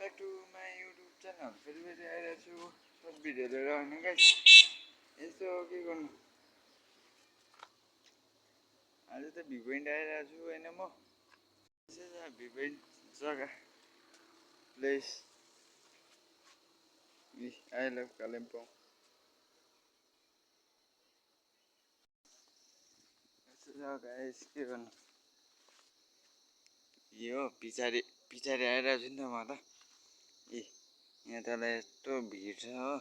back to my YouTube channel. फेरि आइरहेको छु सर्ट भिडियो लिएर होइन गाइस। यस्तो के गर्नु, आज त भ्यू पोइन्ट आइरहेको छु होइन म। भ्यू पोइन्ट जग्गा प्लेस आई लभ कालिम्पोङ। यस्तो छ गाइस, के गर्नु, यो पछाडि आइरहेको छु नि त म त। यहाँ तल यस्तो भिड छ हो।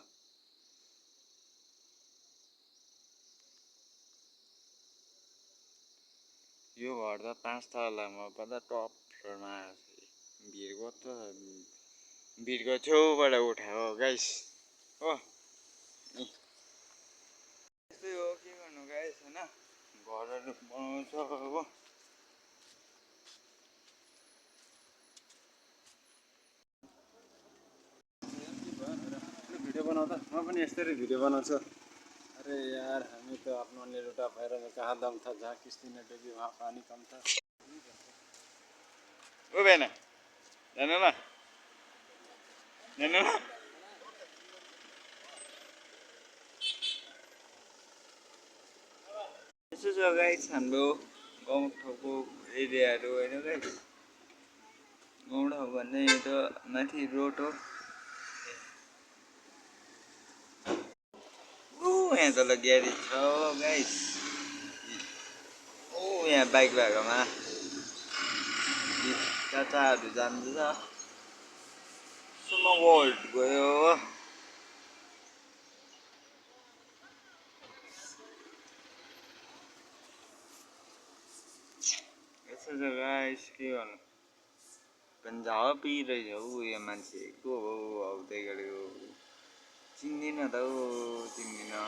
यो घर त 5 तलामा पर्दा टप फ्लोरमा भिडको छेउबाट उठाएको गाइस हो। यस्तै हो, के गर्नु गाइस होइन, घरहरू बनाउँछ हो। भिडियो बनाउँदा म पनि यस्तै भिडियो बनाउँछु। अरे यार, हामी तो आफ्नो निरुटा भएर में कहाँ दम था, जहाँ किस्ती न डूबी वहाँ पानी कम था। ओ बेना जानु ल, जानु ल। यसो छ गाइस हाम्रो गाउँ ठाउँको एरियाहरू होइन गाइस। गाउँ ठाउँ भन्ने यो त माथि रोड हो। यहाँ तल ग्यारेज छ गाइस। यहाँ बाइक भएकोमा चाचाहरू जान्छ। सुनो वर्ल्ड गयो। यसो छ गाइस, के गर्नु, पन्जाबी रहेछ हौ यो मान्छे। को हो आउँदै गरेको, चिन्दिनँ त हौ, चिन्दिनँ।